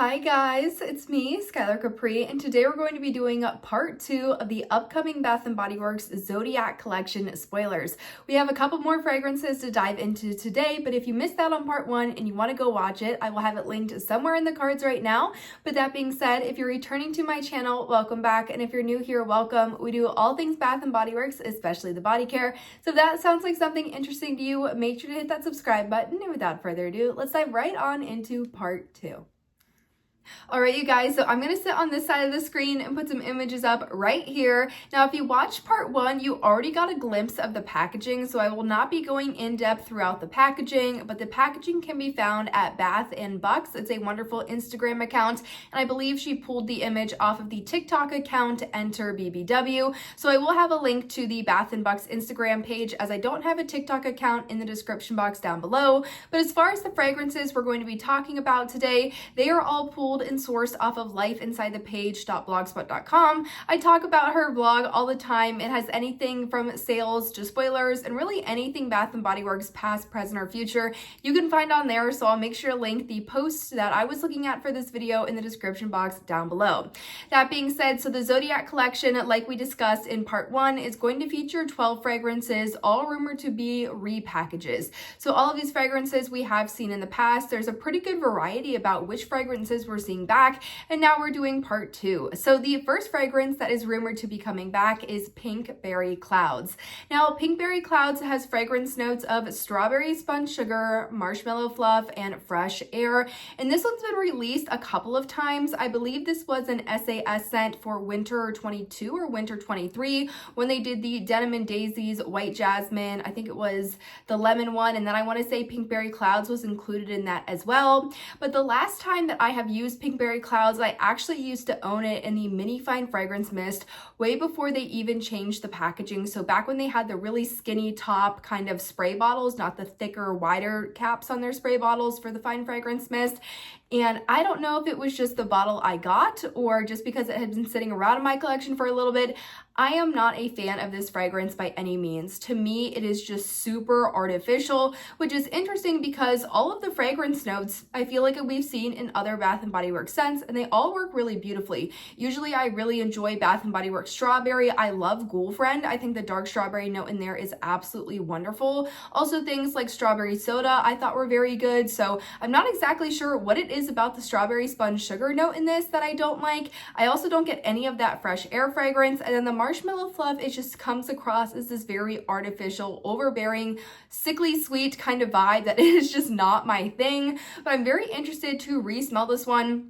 Hi guys, it's me, Skylar Capri, and today we're going to be doing part 2 of the upcoming Bath & Body Works Zodiac collection spoilers. We have a couple more fragrances to dive into today, but if you missed out on part 1 and you want to go watch it, I will have it linked somewhere in the cards right now. But that being said, if you're returning to my channel, welcome back, and if you're new here, welcome. We do all things Bath & Body Works, especially the body care. So if that sounds like something interesting to you, make sure to hit that subscribe button, and without further ado, let's dive right on into part 2. Alright you guys, so I'm going to sit on this side of the screen and put some images up right here. Now if you watched part 1, you already got a glimpse of the packaging, so I will not be going in depth throughout the packaging, but the packaging can be found at Bath & Bucks. It's a wonderful Instagram account, and I believe she pulled the image off of the TikTok account, Enter BBW. So I will have a link to the Bath & Bucks Instagram page, as I don't have a TikTok account, in the description box down below. But as far as the fragrances we're going to be talking about today, they are all pulled and sourced off of lifeinsidethepage.blogspot.com. I talk about her blog all the time. It has anything from sales to spoilers and really anything Bath & Body Works past, present, or future you can find on there. So I'll make sure to link the post that I was looking at for this video in the description box down below. That being said, so the Zodiac collection, like we discussed in part 1, is going to feature 12 fragrances, all rumored to be repackages. So all of these fragrances we have seen in the past. There's a pretty good variety about which fragrances we're seeing back, and now we're doing part 2. So the first fragrance that is rumored to be coming back is Pink Berry Clouds. Now Pink Berry Clouds has fragrance notes of strawberry spun sugar, marshmallow fluff, and fresh air, and this one's been released a couple of times. I believe this was an SAS scent for winter 22 or winter 23 when they did the Denim and Daisies, White Jasmine, I think it was the lemon one, and then I want to say Pink Berry Clouds was included in that as well. But the last time that I have used Pink Berry Clouds, I actually used to own it in the Mini Fine Fragrance Mist way before they even changed the packaging. So back when they had the really skinny top kind of spray bottles, not the thicker, wider caps on their spray bottles for the Fine Fragrance Mist. And I don't know if it was just the bottle I got or just because it had been sitting around in my collection for a little bit. I am not a fan of this fragrance by any means. To me, it is just super artificial, which is interesting because all of the fragrance notes I feel like we've seen in other Bath & Body Works scents, and they all work really beautifully. Usually I really enjoy Bath & Body Works Strawberry. I love Girlfriend. I think the dark strawberry note in there is absolutely wonderful. Also things like Strawberry Soda I thought were very good. So I'm not exactly sure what it is about the strawberry spun sugar note in this that I don't like. I also don't get any of that fresh air fragrance, and then the marshmallow fluff, it just comes across as this very artificial, overbearing, sickly sweet kind of vibe that is just not my thing. But I'm very interested to re-smell this one.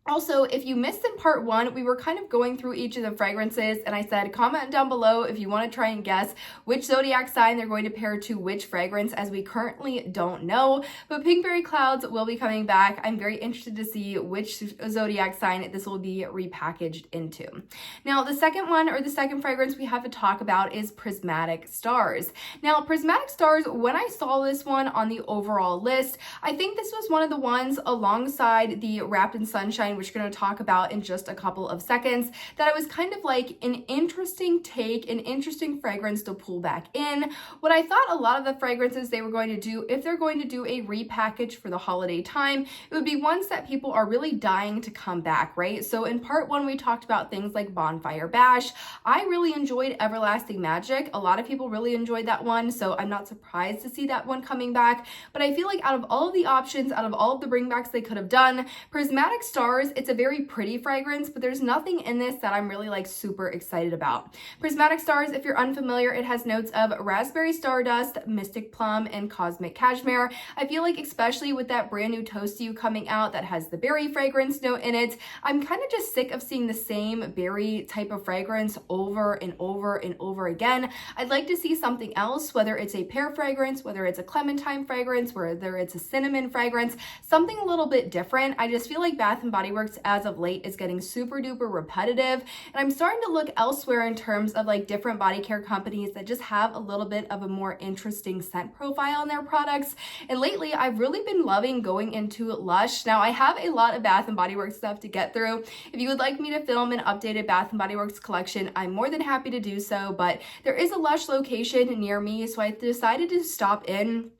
Also, if you missed in part 1, we were kind of going through each of the fragrances, and I said comment down below if you want to try and guess which zodiac sign they're going to pair to which fragrance, as we currently don't know. But Pink Berry Clouds will be coming back. I'm very interested to see which zodiac sign this will be repackaged into. Now, the second one, or the second fragrance we have to talk about, is Prismatic Stars. Now, Prismatic Stars, when I saw this one on the overall list, I think this was one of the ones alongside the Wrapped in Sunshine, which we're going to talk about in just a couple of seconds, that I was kind of like an interesting take, an interesting fragrance to pull back in. What I thought a lot of the fragrances they were going to do, if they're going to do a repackage for the holiday time, it would be ones that people are really dying to come back, right? So in part 1, we talked about things like Bonfire Bash. I really enjoyed Everlasting Magic. A lot of people really enjoyed that one, so I'm not surprised to see that one coming back. But I feel like out of all of the options, out of all of the bringbacks they could have done, Prismatic Stars, it's a very pretty fragrance, but there's nothing in this that I'm really like super excited about. Prismatic Stars, if you're unfamiliar, it has notes of Raspberry Stardust, Mystic Plum, and Cosmic Cashmere. I feel like especially with that brand new Toast You coming out that has the berry fragrance note in it, I'm kind of just sick of seeing the same berry type of fragrance over and over and over again. I'd like to see something else, whether it's a pear fragrance, whether it's a clementine fragrance, whether it's a cinnamon fragrance, something a little bit different. I just feel like Bath & Body Works as of late is getting super duper repetitive, and I'm starting to look elsewhere in terms of like different body care companies that just have a little bit of a more interesting scent profile in their products. And lately I've really been loving going into Lush. Now I have a lot of Bath & Body Works stuff to get through. If you would like me to film an updated Bath & Body Works collection, I'm more than happy to do so, but there is a Lush location near me, so I decided to stop in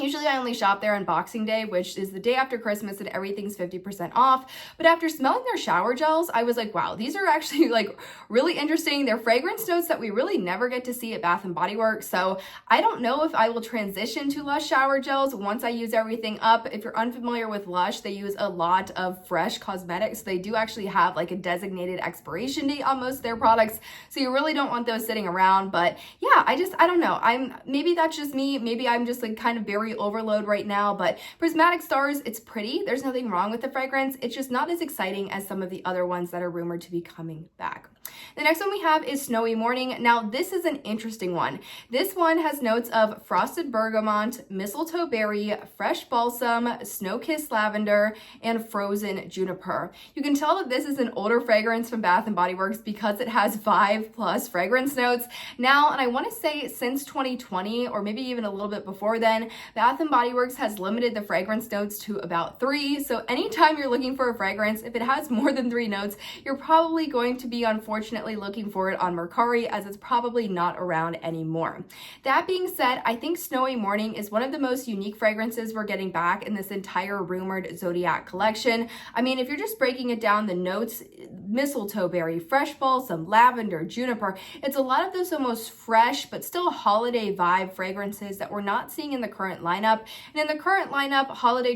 Usually I only shop there on Boxing Day, which is the day after Christmas and everything's 50% off. But after smelling their shower gels, I was like, wow, these are actually like really interesting. They're fragrance notes that we really never get to see at Bath & Body Works. So I don't know if I will transition to Lush shower gels once I use everything up. If you're unfamiliar with Lush, they use a lot of fresh cosmetics. They do actually have like a designated expiration date on most of their products. So you really don't want those sitting around. But yeah, I don't know. Maybe that's just me. Maybe I'm just like kind of berry overload right now, but Prismatic Stars, it's pretty. There's nothing wrong with the fragrance. It's just not as exciting as some of the other ones that are rumored to be coming back. The next one we have is Snowy Morning. Now, this is an interesting one. This one has notes of frosted bergamot, mistletoe berry, fresh balsam, snow-kissed lavender, and frozen juniper. You can tell that this is an older fragrance from Bath & Body Works because it has 5+ fragrance notes. Now, and I want to say since 2020, or maybe even a little bit before then, Bath & Body Works has limited the fragrance notes to about 3. So anytime you're looking for a fragrance, if it has more than 3 notes, you're probably going to be unfortunately looking for it on Mercari, as it's probably not around anymore. That being said, I think Snowy Morning is one of the most unique fragrances we're getting back in this entire rumored Zodiac collection. I mean, if you're just breaking it down, the notes, mistletoe berry, fresh balsam, lavender, juniper, it's a lot of those almost fresh but still holiday vibe fragrances that we're not seeing in the current lineup. And in the current lineup, holiday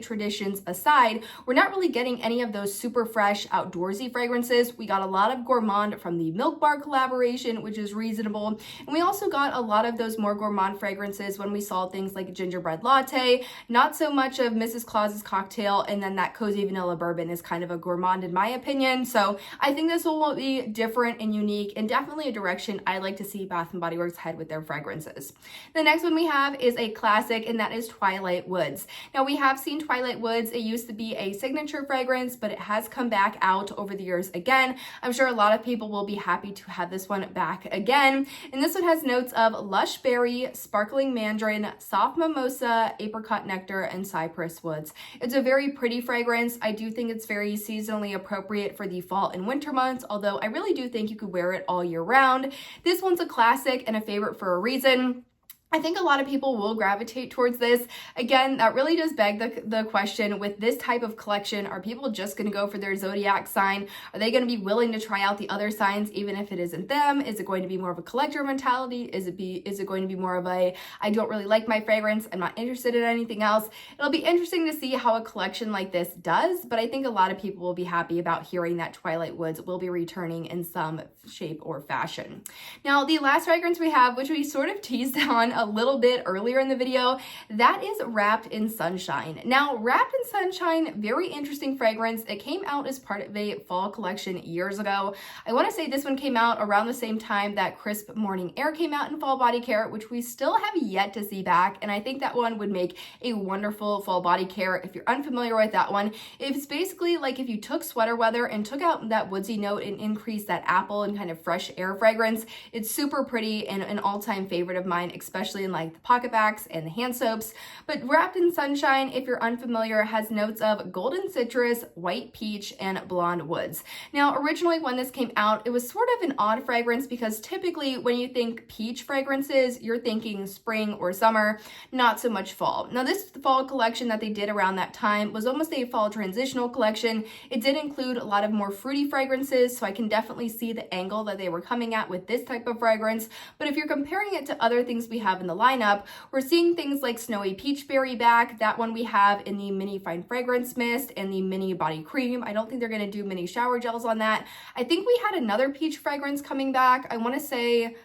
traditions aside, we're not really getting any of those super fresh outdoorsy fragrances. We got a lot of gourmand from the Milk Bar collaboration, which is reasonable. And we also got a lot of those more gourmand fragrances when we saw things like gingerbread latte, not so much of Mrs. Claus's cocktail, and then that cozy vanilla bourbon is kind of a gourmand in my opinion. So I think this will be different and unique, and definitely a direction I like to see Bath & Body Works head with their fragrances. The next one we have is a classic, and that is Twilight Woods. Now, we have seen Twilight Woods. It used to be a signature fragrance, but it has come back out over the years again. I'm sure a lot of people will be happy to have this one back again. And this one has notes of lush berry, sparkling mandarin, soft mimosa, apricot nectar, and cypress woods. It's a very pretty fragrance. I do think it's very seasonally appropriate for the fall and winter months, although I really do think you could wear it all year round. This one's a classic and a favorite for a reason. I think a lot of people will gravitate towards this. Again, that really does beg the question with this type of collection. Are people just going to go for their Zodiac sign? Are they going to be willing to try out the other signs even if it isn't them? Is it going to be more of a collector mentality? Is it going to be more of a, I don't really like my fragrance, I'm not interested in anything else? It'll be interesting to see how a collection like this does, but I think a lot of people will be happy about hearing that Twilight Woods will be returning in some shape or fashion. Now, the last fragrance we have, which we sort of teased on a little bit earlier in the video, that is Wrapped in Sunshine. Now, Wrapped in Sunshine, very interesting fragrance. It came out as part of a fall collection years ago. I want to say this one came out around the same time that Crisp Morning Air came out in fall body care, which we still have yet to see back, and I think that one would make a wonderful fall body care. If you're unfamiliar with that one, it's basically like if you took Sweater Weather and took out that woodsy note and increased that apple and kind of fresh air fragrance. It's super pretty and an all-time favorite of mine, especially in like the pocket backs and the hand soaps. But Wrapped in Sunshine, if you're unfamiliar, has notes of golden citrus, white peach, and blonde woods. Now, originally when this came out, it was sort of an odd fragrance because typically when you think peach fragrances, you're thinking spring or summer, not so much fall. Now, this fall collection that they did around that time was almost a fall transitional collection. It did include a lot of more fruity fragrances, so I can definitely see the angle that they were coming at with this type of fragrance. But if you're comparing it to other things we have in the lineup, we're seeing things like Snowy Peachberry back. That one we have in the mini fine fragrance mist and the mini body cream. I don't think they're going to do mini shower gels on that. I think we had another peach fragrance coming back. I want to say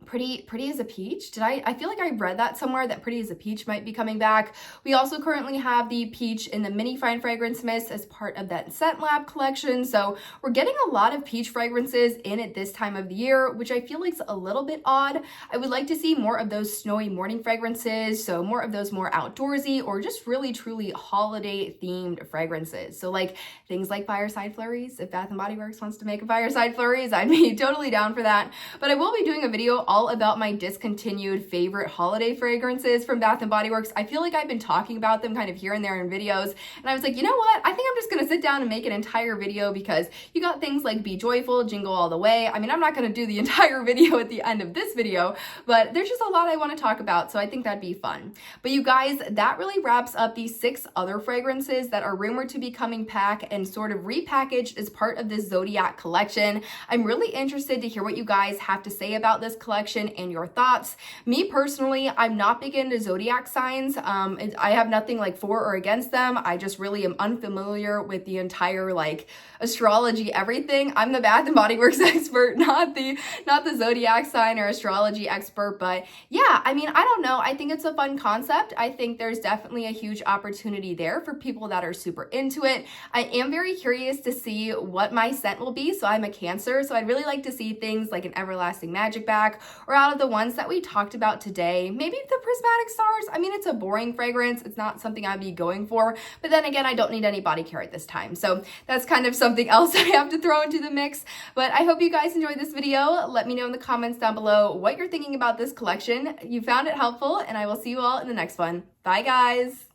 Pretty as a Peach. I feel like I read that somewhere that Pretty as a Peach might be coming back. We also currently have the peach in the mini fine fragrance mist as part of that Scent Lab collection. So we're getting a lot of peach fragrances in at this time of the year, which I feel like is a little bit odd. I would like to see more of those snowy morning fragrances. So more of those more outdoorsy or just really truly holiday themed fragrances. So like things like Fireside Flurries. If Bath & Body Works wants to make a Fireside Flurries, I'd be totally down for that. But I will be doing a video all all about my discontinued favorite holiday fragrances from Bath & Body Works. I feel like I've been talking about them kind of here and there in videos, and I was like, you know what? I think I'm just gonna sit down and make an entire video, because you got things like Be Joyful, Jingle All the Way. I mean, I'm not gonna do the entire video at the end of this video, but there's just a lot I want to talk about, so I think that'd be fun. But you guys, that really wraps up the 6 other fragrances that are rumored to be coming back and sort of repackaged as part of this Zodiac collection. I'm really interested to hear what you guys have to say about this collection and your thoughts. Me personally, I'm not big into zodiac signs. I have nothing like for or against them. I just really am unfamiliar with the entire like astrology everything. I'm the Bath & Body Works expert, not the zodiac sign or astrology expert. But yeah, I mean, I don't know. I think it's a fun concept. I think there's definitely a huge opportunity there for people that are super into it. I am very curious to see what my scent will be. So I'm a Cancer, so I'd really like to see things like an Everlasting Magic back, or out of the ones that we talked about today, maybe the Prismatic Stars. I mean, it's a boring fragrance. It's not something I'd be going for, but then again, I don't need any body care at this time. So that's kind of something else that I have to throw into the mix. But I hope you guys enjoyed this video. Let me know in the comments down below what you're thinking about this collection. You found it helpful, and I will see you all in the next one. Bye, guys.